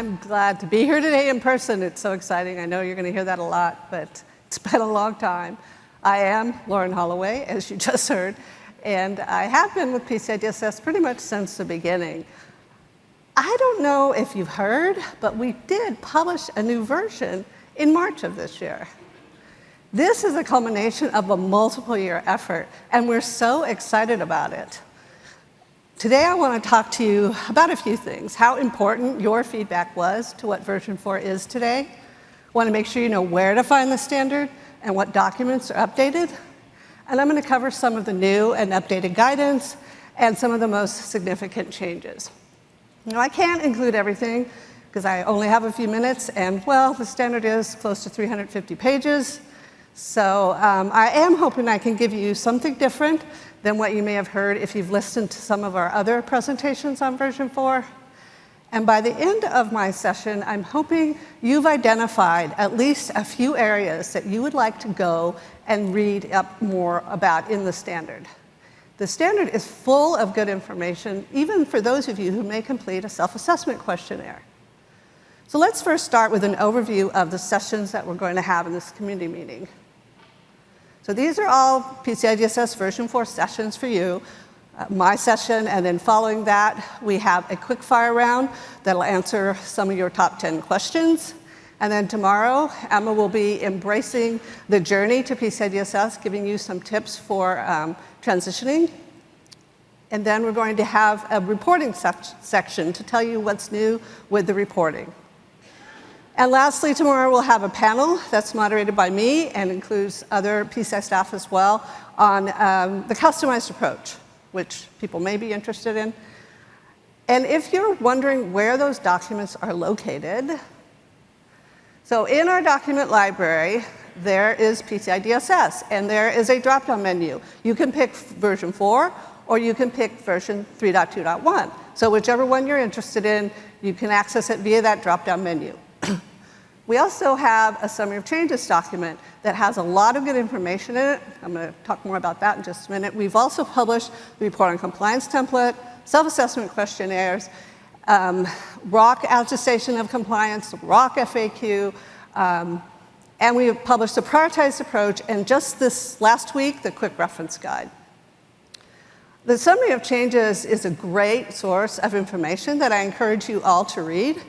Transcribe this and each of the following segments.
I'm glad to be here today in person. It's so exciting. I know you're going to hear that a lot, but it's been a long time. I am Lauren Holloway, as you just heard, and I have been with PCI DSS pretty much since the beginning. I don't know if you've heard, but we did publish a new version in March of this year. This is a culmination of a multiple-year effort, and we're so excited about it. Today, I want to talk to you about a few things: how important your feedback was to what version 4 is today. I want to make sure you know where to find the standard and what documents are updated. And I'm going to cover some of the new and updated guidance and some of the most significant changes. Now, I can't include everything because I only have a few minutes, and, well, the standard is close to 350 pages. So I am hoping I can give you something different than what you may have heard if you've listened to some of our other presentations on version 4. And by the end of my session, I'm hoping you've identified at least a few areas that you would like to go and read up more about in the standard. The standard is full of good information, even for those of you who may complete a self-assessment questionnaire. So let's first start with an overview of the sessions that we're going to have in this community meeting. So these are all PCI DSS version 4 sessions for you. My session, and then following that, we have a quick fire round that'll answer some of your top 10 questions. And then tomorrow, Emma will be embracing the journey to PCI DSS, giving you some tips for transitioning. And then we're going to have a reporting section to tell you what's new with the reporting. And lastly, tomorrow we'll have a panel that's moderated by me and includes other PCI staff as well on the customized approach, which people may be interested in. And if you're wondering where those documents are located, so in our document library, there is PCI DSS, and there is a drop-down menu. You can pick version 4, or you can pick version 3.2.1. So whichever one you're interested in, you can access it via that drop-down menu. We also have a summary of changes document that has a lot of good information in it. I'm going to talk more about that in just a minute. We've also published the report on compliance template, self-assessment questionnaires, ROC attestation of compliance, ROC FAQ, and we have published a prioritized approach, and just this last week, the quick reference guide. The summary of changes is a great source of information that I encourage you all to read.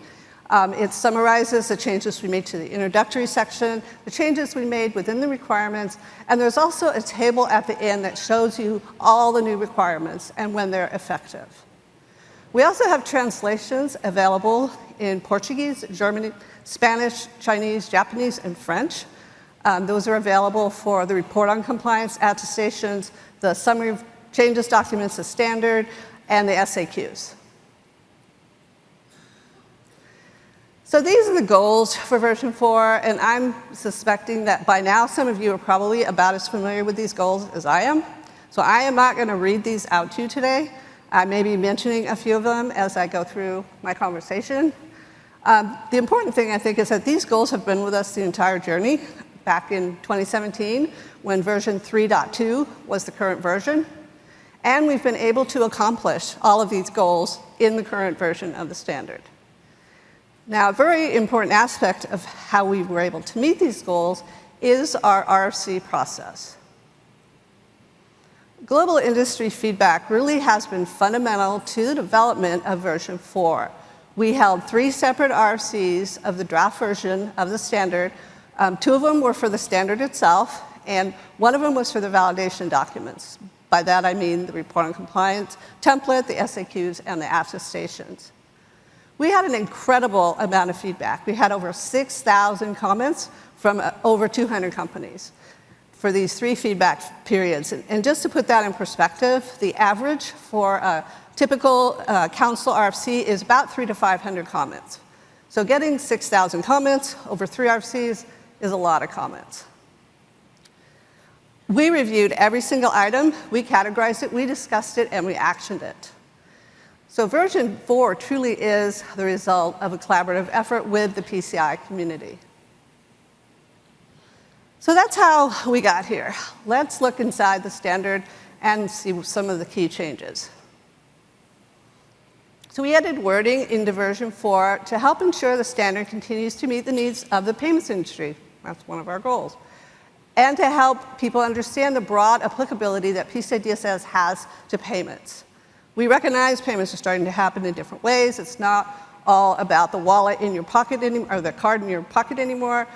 It summarizes the changes we made to the introductory section, the changes we made within the requirements, and there's also a table at the end that shows you all the new requirements and when they're effective. We also have translations available in Portuguese, German, Spanish, Chinese, Japanese, and French. Those are available for the report on compliance attestations, the summary of changes documents, the standard, and the SAQs. So these are the goals for version 4, and I'm suspecting that by now some of you are probably about as familiar with these goals as I am. So I am not going to read these out to you today. I may be mentioning a few of them as I go through my conversation. The important thing, I think, is that these goals have been with us the entire journey. Back in 2017, when version 3.2 was the current version. And we've been able to accomplish all of these goals in the current version of the standard. Now, a very important aspect of how we were able to meet these goals is our RFC process. Global industry feedback really has been fundamental to the development of version 4. We held 3 separate RFCs of the draft version of the standard. 2 of them were for the standard itself, and 1 of them was for the validation documents. By that, I mean the report on compliance template, the SAQs, and the attestations. We had an incredible amount of feedback. We had over 6,000 comments from over 200 companies for these 3 feedback periods. And just to put that in perspective, the average for a typical council RFC is about 300 to 500 comments. So getting 6,000 comments over 3 RFCs is a lot of comments. We reviewed every single item, we categorized it, we discussed it, and we actioned it. So version 4 truly is the result of a collaborative effort with the PCI community. So that's how we got here. Let's look inside the standard and see some of the key changes. So we added wording into version 4 to help ensure the standard continues to meet the needs of the payments industry. That's one of our goals. And to help people understand the broad applicability that PCI DSS has to payments. We recognize payments are starting to happen in different ways. It's not all about the wallet in your pocket anymore, or the card in your pocket anymore.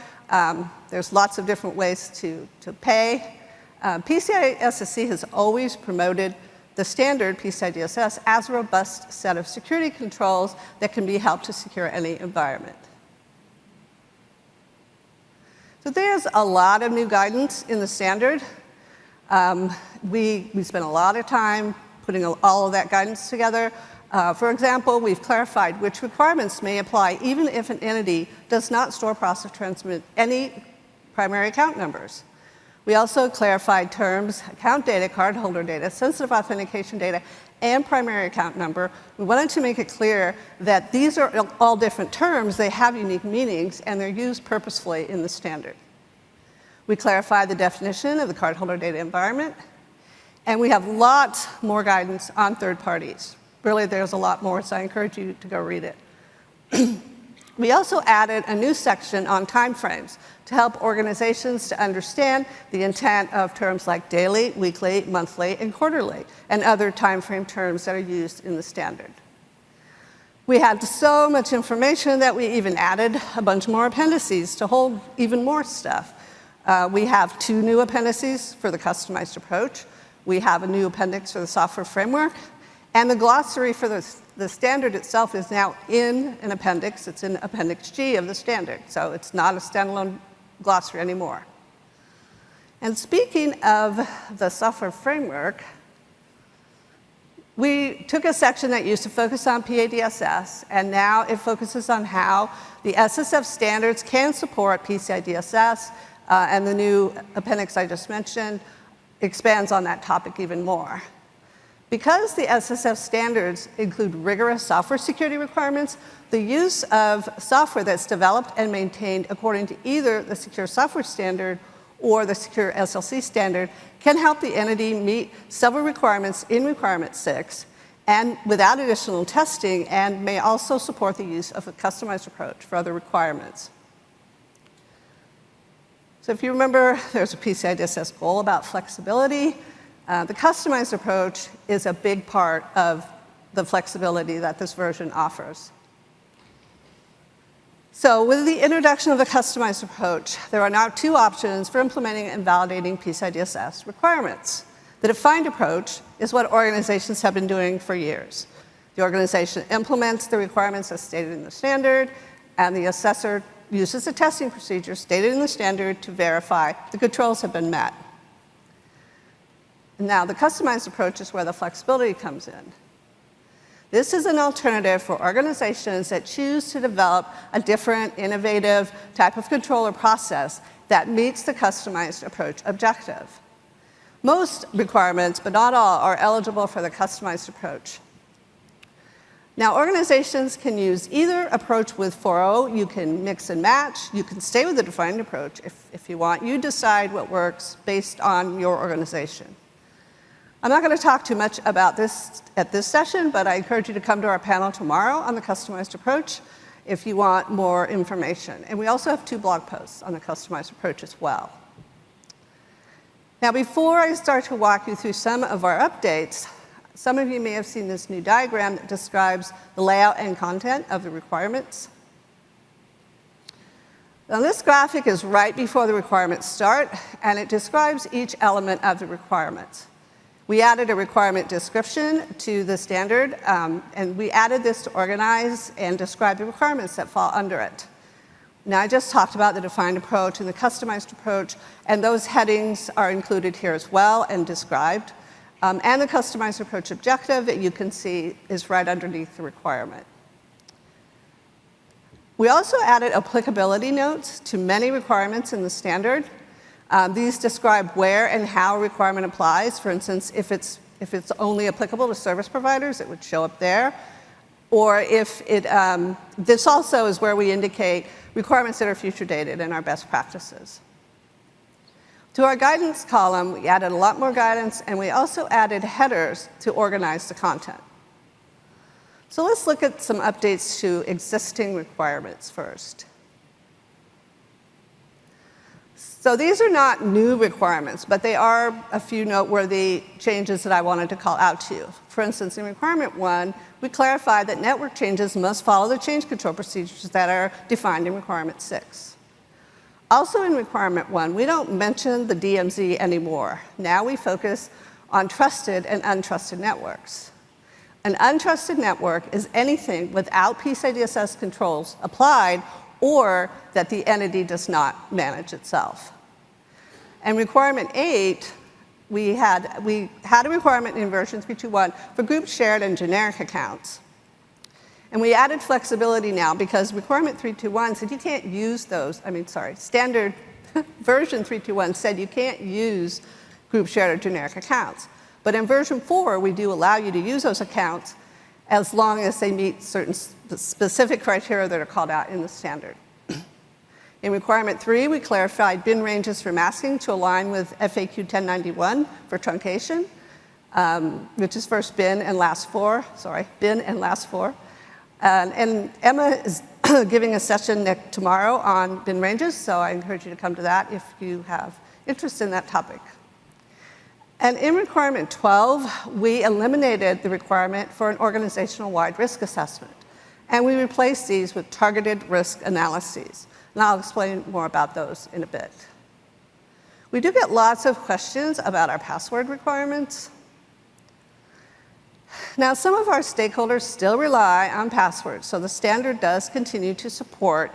There's lots of different ways to pay. PCI SSC has always promoted the standard PCI DSS as a robust set of security controls that can be helped to secure any environment. So there's a lot of new guidance in the standard. We spent a lot of time putting all of that guidance together. For example, we've clarified which requirements may apply even if an entity does not store, process, transmit any primary account numbers. We also clarified terms, account data, cardholder data, sensitive authentication data, and primary account number. We wanted to make it clear that these are all different terms, they have unique meanings, and they're used purposefully in the standard. We clarified the definition of the cardholder data environment, and we have lots more guidance on third parties. Really, there's a lot more, so I encourage you to go read it. We also added a new section on timeframes to help organizations to understand the intent of terms like daily, weekly, monthly, and quarterly, and other timeframe terms that are used in the standard. We had so much information that we even added a bunch more appendices to hold even more stuff. We have 2 new appendices for the customized approach. We have a new appendix for the software framework, and the glossary for the standard itself is now in an appendix. It's in Appendix G of the standard, so it's not a standalone glossary anymore. And speaking of the software framework, we took a section that used to focus on PADSS, and now it focuses on how the SSF standards can support PCI DSS, and the new appendix I just mentioned expands on that topic even more. Because the SSF standards include rigorous software security requirements, the use of software that's developed and maintained according to either the Secure Software Standard or the Secure SLC Standard can help the entity meet several requirements in Requirement 6 and without additional testing, and may also support the use of a customized approach for other requirements. So if you remember, there's a PCI DSS goal about flexibility. The customized approach is a big part of the flexibility that this version offers. So with the introduction of the customized approach, there are now 2 options for implementing and validating PCI DSS requirements. The defined approach is what organizations have been doing for years. The organization implements the requirements as stated in the standard, and the assessor uses the testing procedure stated in the standard to verify the controls have been met. Now, the customized approach is where the flexibility comes in. This is an alternative for organizations that choose to develop a different, innovative type of controller process that meets the customized approach objective. Most requirements, but not all, are eligible for the customized approach. Now, organizations can use either approach with 4.0. You can mix and match. You can stay with the defined approach if you want. You decide what works based on your organization. I'm not going to talk too much about this at this session, but I encourage you to come to our panel tomorrow on the customized approach if you want more information. And we also have 2 blog posts on the customized approach as well. Now, before I start to walk you through some of our updates, some of you may have seen this new diagram that describes the layout and content of the requirements. Now, this graphic is right before the requirements start, and it describes each element of the requirements. We added a requirement description to the standard, and we added this to organize and describe the requirements that fall under it. Now, I just talked about the defined approach and the customized approach, and those headings are included here as well and described. And the customized approach objective that you can see is right underneath the requirement. We also added applicability notes to many requirements in the standard. These describe where and how a requirement applies. For instance, if it's only applicable to service providers, it would show up there. Or if this also is where we indicate requirements that are future dated and our best practices. To our guidance column, we added a lot more guidance, and we also added headers to organize the content. So let's look at some updates to existing requirements first. So these are not new requirements, but they are a few noteworthy changes that I wanted to call out to you. For instance, in requirement 1, we clarified that network changes must follow the change control procedures that are defined in requirement 6. Also in requirement 1, we don't mention the DMZ anymore. Now we focus on trusted and untrusted networks. An untrusted network is anything without PCI DSS controls applied or that the entity does not manage itself. And requirement 8, we had a requirement in version 3.2.1 for group shared and generic accounts. And we added flexibility now because requirement 3.2.1 said you can't use those, standard version 3.2.1 said you can't use group shared or generic accounts. But in version 4, we do allow you to use those accounts as long as they meet certain specific criteria that are called out in the standard. In requirement 3, we clarified bin ranges for masking to align with FAQ 1091 for truncation, which is first bin and last 4. And Emma is giving a session tomorrow on bin ranges, so I encourage you to come to that if you have interest in that topic. And in requirement 12, we eliminated the requirement for an organizational-wide risk assessment, and we replaced these with targeted risk analyses. And I'll explain more about those in a bit. We do get lots of questions about our password requirements. Now, some of our stakeholders still rely on passwords, so the standard does continue to support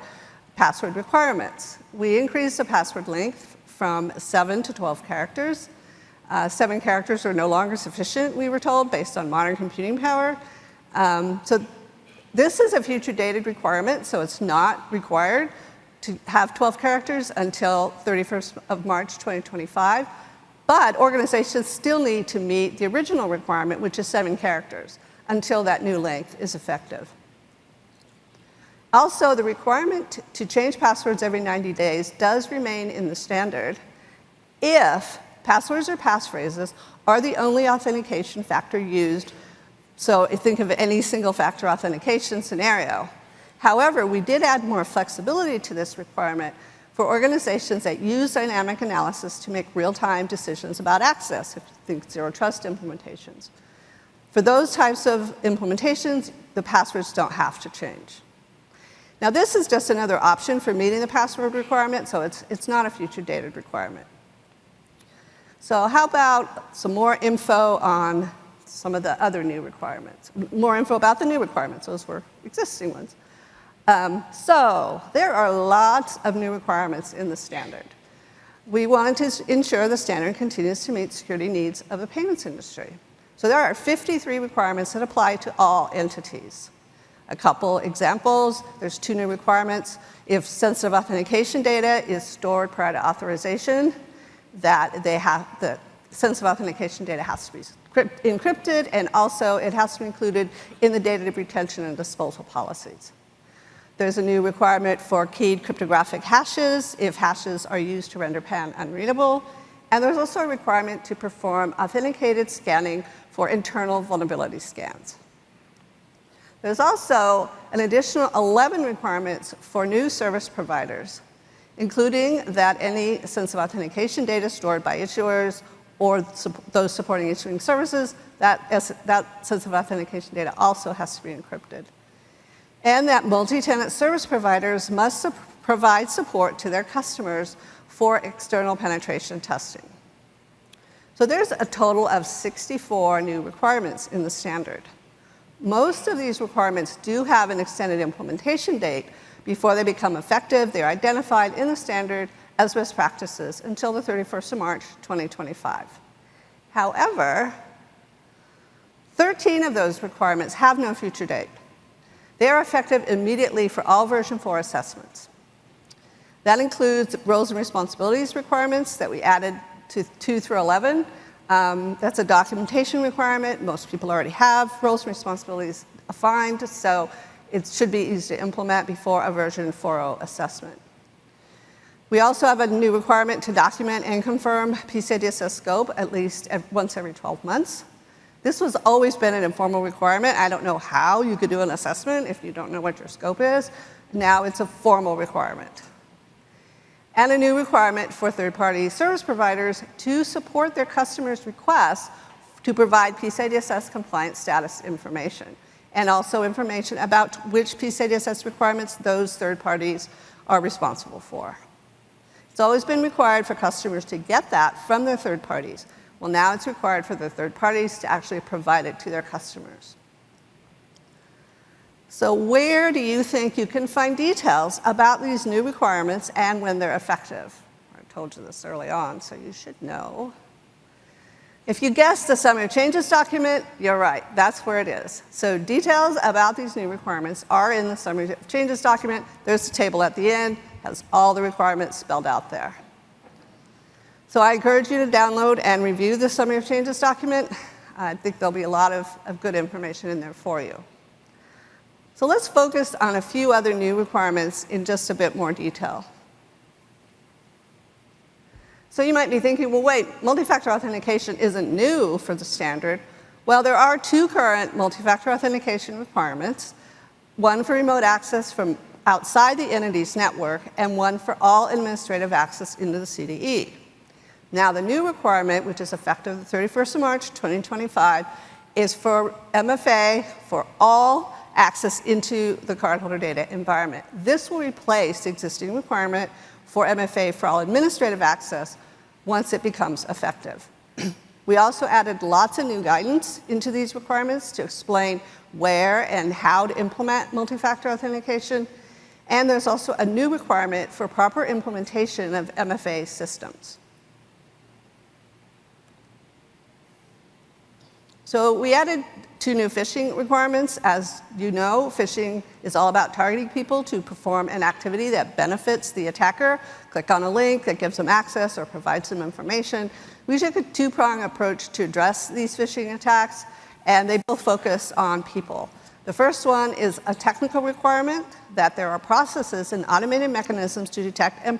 password requirements. We increased the password length from 7 to 12 characters. 7 characters are no longer sufficient, we were told, based on modern computing power. So this is a future dated requirement, so it's not required to have 12 characters until 31st of March 2025. But organizations still need to meet the original requirement, which is 7 characters, until that new length is effective. Also, the requirement to change passwords every 90 days does remain in the standard if passwords or passphrases are the only authentication factor used. So think of any single factor authentication scenario. However, we did add more flexibility to this requirement for organizations that use dynamic analysis to make real-time decisions about access, if you think zero trust implementations. For those types of implementations, the passwords don't have to change. Now, this is just another option for meeting the password requirement, so it's not a future dated requirement. So how about some more info on some of the other new requirements? More info about the new requirements. Those were existing ones. So there are lots of new requirements in the standard. We wanted to ensure the standard continues to meet security needs of the payments industry. So there are 53 requirements that apply to all entities. A couple examples, there's 2 new requirements. If sensitive authentication data is stored prior to authorization, the sensitive authentication data has to be encrypted, and also it has to be included in the data retention and disposal policies. There's a new requirement for keyed cryptographic hashes if hashes are used to render PAN unreadable. And there's also a requirement to perform authenticated scanning for internal vulnerability scans. There's also an additional 11 requirements for new service providers, including that any sensitive authentication data stored by issuers or those supporting issuing services, that sensitive authentication data also has to be encrypted. And that multi-tenant service providers must provide support to their customers for external penetration testing. So there's a total of 64 new requirements in the standard. Most of these requirements do have an extended implementation date. Before they become effective, they're identified in the standard as best practices until the 31st of March, 2025. However, 13 of those requirements have no future date. They are effective immediately for all version 4 assessments. That includes roles and responsibilities requirements that we added to 2 through 11. That's a documentation requirement. Most people already have roles and responsibilities defined, so it should be easy to implement before a version 4.0 assessment. We also have a new requirement to document and confirm PCI DSS scope at least once every 12 months. This has always been an informal requirement. I don't know how you could do an assessment if you don't know what your scope is. Now it's a formal requirement. And a new requirement for third-party service providers to support their customers' requests to provide PCI DSS compliance status information, and also information about which PCI DSS requirements those third parties are responsible for. It's always been required for customers to get that from their third parties. Well, now it's required for the third parties to actually provide it to their customers. So where do you think you can find details about these new requirements and when they're effective? I told you this early on, so you should know. If you guessed the summary of changes document, you're right. That's where it is. So details about these new requirements are in the summary of changes document. There's a table at the end, has all the requirements spelled out there. So I encourage you to download and review the summary of changes document. I think there'll be a lot of good information in there for you. So let's focus on a few other new requirements in just a bit more detail. So you might be thinking, well, wait, multi-factor authentication isn't new for the standard. Well, there are two current multi-factor authentication requirements, one for remote access from outside the entity's network and one for all administrative access into the CDE. Now, the new requirement, which is effective the 31st of March, 2025, is for MFA for all access into the cardholder data environment. This will replace the existing requirement for MFA for all administrative access once it becomes effective. We also added lots of new guidance into these requirements to explain where and how to implement multi-factor authentication. And there's also a new requirement for proper implementation of MFA systems. So we added two new phishing requirements. As you know, phishing is all about targeting people to perform an activity that benefits the attacker. Click on a link that gives them access or provides them information. We took a two-pronged approach to address these phishing attacks, and they both focus on people. The first one is a technical requirement that there are processes and automated mechanisms to detect and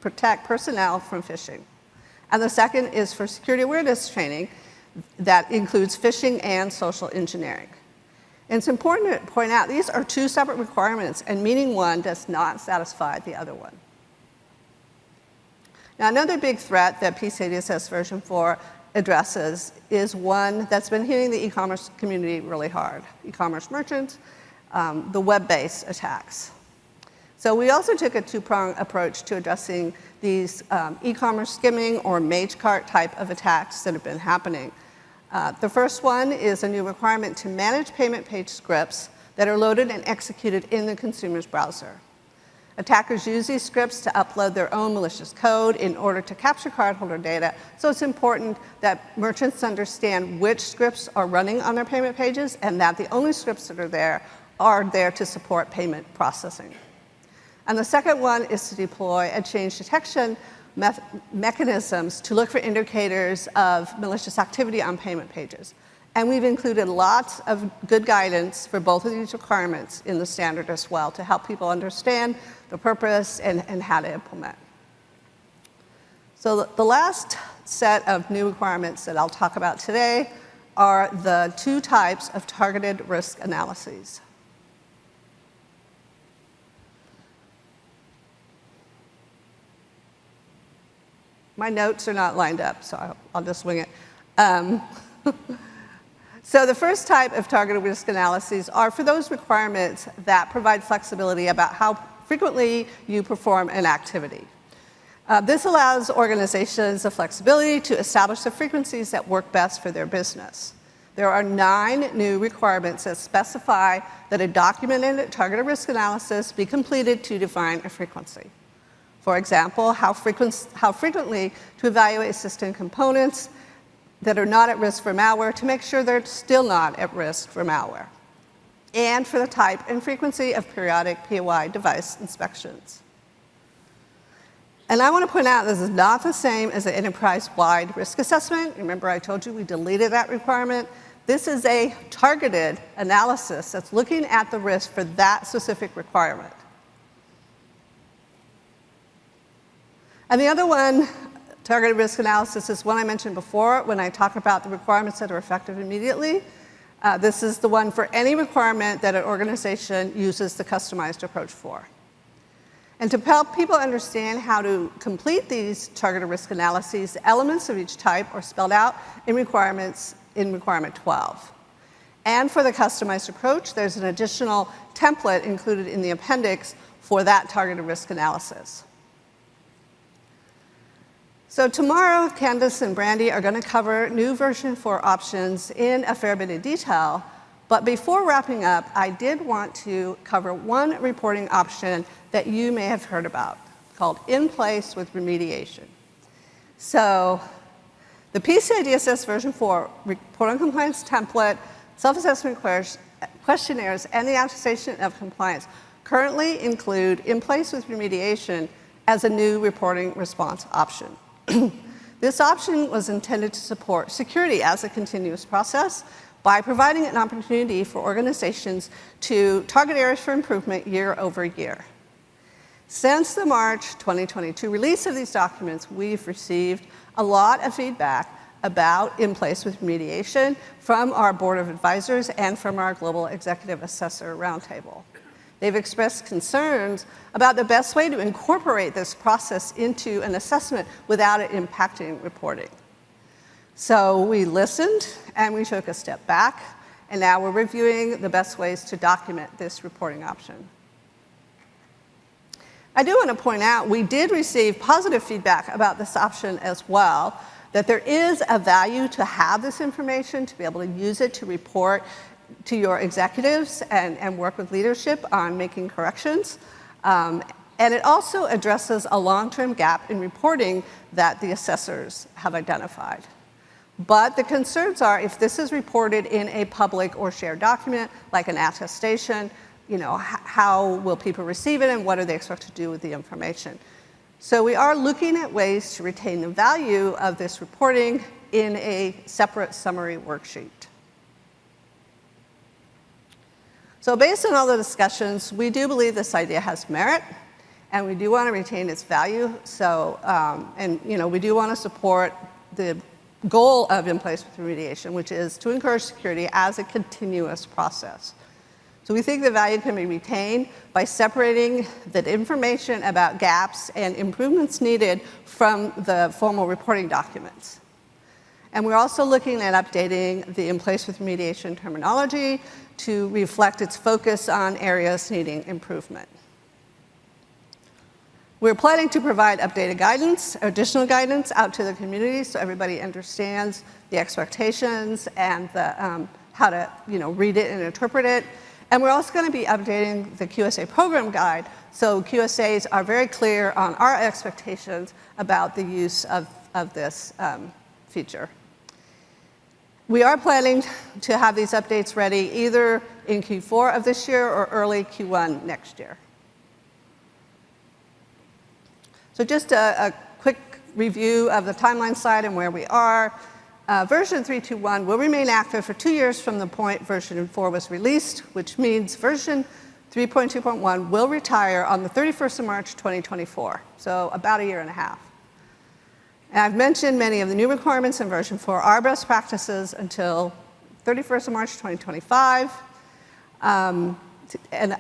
protect personnel from phishing. And the second is for security awareness training that includes phishing and social engineering. And it's important to point out these are two separate requirements, and meeting one does not satisfy the other one. Now, another big threat that PCI DSS version 4 addresses is one that's been hitting the e-commerce community really hard, e-commerce merchants, the web-based attacks. So we also took a two-pronged approach to addressing these e-commerce skimming or mage cart type of attacks that have been happening. The first one is a new requirement to manage payment page scripts that are loaded and executed in the consumer's browser. Attackers use these scripts to upload their own malicious code in order to capture cardholder data, so it's important that merchants understand which scripts are running on their payment pages and that the only scripts that are there to support payment processing. And the second one is to deploy a change detection mechanisms to look for indicators of malicious activity on payment pages. And we've included lots of good guidance for both of these requirements in the standard as well to help people understand the purpose and how to implement. So the last set of new requirements that I'll talk about today are the two types of targeted risk analyses. My notes are not lined up, so I'll just wing it. So the first type of targeted risk analyses are for those requirements that provide flexibility about how frequently you perform an activity. This allows organizations the flexibility to establish the frequencies that work best for their business. There are 9 new requirements that specify that a documented targeted risk analysis be completed to define a frequency. For example, how frequently to evaluate system components that are not at risk for malware to make sure they're still not at risk for malware, and for the type and frequency of periodic POI device inspections. And I want to point out this is not the same as an enterprise-wide risk assessment. Remember I told you we deleted that requirement? This is a targeted analysis that's looking at the risk for that specific requirement. And the other one Targeted risk analysis is one I mentioned before when I talk about the requirements that are effective immediately. This is the one for any requirement that an organization uses the customized approach for. And to help people understand how to complete these targeted risk analyses, the elements of each type are spelled out in requirements in requirement 12. And for the customized approach, there's an additional template included in the appendix for that targeted risk analysis. So tomorrow, Candace and Brandy are going to cover new version 4 options in a fair bit of detail. But before wrapping up, I did want to cover one reporting option that you may have heard about, called In Place with Remediation. So the PCI DSS version 4 report on compliance template, self-assessment questionnaires, and the attestation of compliance currently include In Place with Remediation as a new reporting response option. This option was intended to support security as a continuous process by providing an opportunity for organizations to target areas for improvement year over year. Since the March 2022 release of these documents, we've received a lot of feedback about In Place with Remediation from our Board of Advisors and from our Global Executive Assessor Roundtable. They've expressed concerns about the best way to incorporate this process into an assessment without it impacting reporting. So we listened and we took a step back, and now we're reviewing the best ways to document this reporting option. I do want to point out we did receive positive feedback about this option as well, that there is a value to have this information, to be able to use it to report to your executives and work with leadership on making corrections. And it also addresses a long-term gap in reporting that the assessors have identified. But the concerns are if this is reported in a public or shared document, like an attestation, how will people receive it and what are they expected to do with the information? So we are looking at ways to retain the value of this reporting in a separate summary worksheet. So based on all the discussions, we do believe this idea has merit, and we do want to retain its value. So, we do want to support the goal of In Place with Remediation, which is to encourage security as a continuous process. So we think the value can be retained by separating the information about gaps and improvements needed from the formal reporting documents. And we're also looking at updating the In Place with Remediation terminology to reflect its focus on areas needing improvement. We're planning to provide updated guidance, additional guidance out to the community so everybody understands the expectations and how to read it and interpret it. And we're also going to be updating the QSA program guide so QSAs are very clear on our expectations about the use of this feature. We are planning to have these updates ready either in Q4 of this year or early Q1 next year. So just a quick review of the timeline slide and where we are. Version 3.2.1 will remain active for 2 years from the point version 4 was released, which means version 3.2.1 will retire on the 31st of March 2024, so about a year and a half. And I've mentioned many of the new requirements in version 4 are best practices until 31st of March 2025. And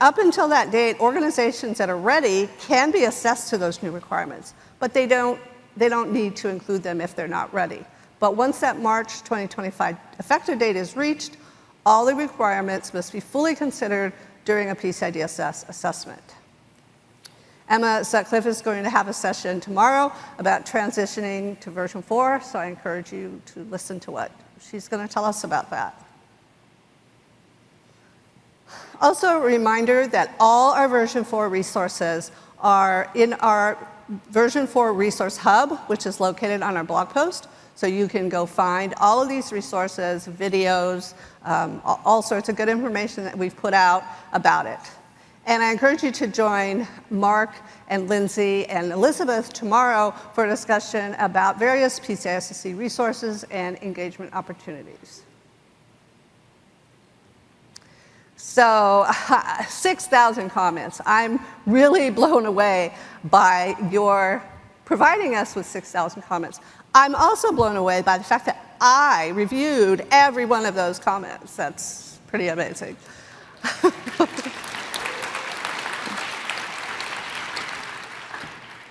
up until that date, organizations that are ready can be assessed to those new requirements, but they don't need to include them if they're not ready. But once that March 2025 effective date is reached, all the requirements must be fully considered during a PCI DSS assessment. Emma Sutcliffe is going to have a session tomorrow about transitioning to version 4, so I encourage you to listen to what she's going to tell us about that. Also, a reminder that all our version 4 resources are in our version 4 resource hub, which is located on our blog post. So you can go find all of these resources, videos, all sorts of good information that we've put out about it. And I encourage you to join Mark and Lindsay and Elizabeth tomorrow for a discussion about various PCI DSS resources and engagement opportunities. So 6,000 comments. I'm really blown away by your providing us with 6,000 comments. I'm also blown away by the fact that I reviewed every one of those comments. That's pretty amazing.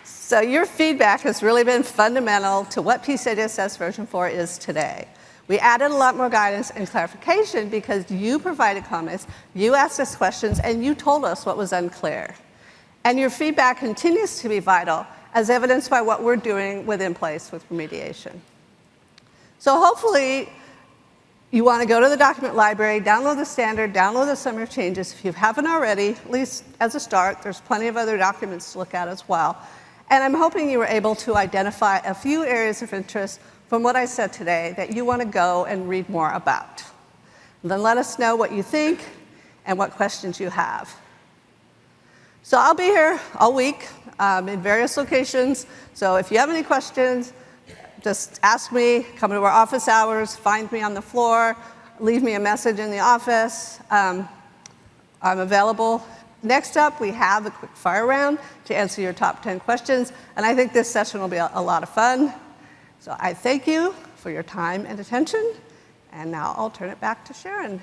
So your feedback has really been fundamental to what PCI DSS version 4 is today. We added a lot more guidance and clarification because you provided comments, you asked us questions, and you told us what was unclear. And your feedback continues to be vital, as evidenced by what we're doing with In Place with remediation. So hopefully, you want to go to the document library, download the standard, download the summary of changes. If you haven't already, at least as a start, there's plenty of other documents to look at as well. And I'm hoping you were able to identify a few areas of interest from what I said today that you want to go and read more about. And then let us know what you think and what questions you have. So I'll be here all week in various locations. So if you have any questions, just ask me, come to our office hours, find me on the floor, leave me a message in the office. I'm available. Next up, we have a quick fire round to answer your top 10 questions. And I think this session will be a lot of fun. So I thank you for your time and attention. And now I'll turn it back to Sharon.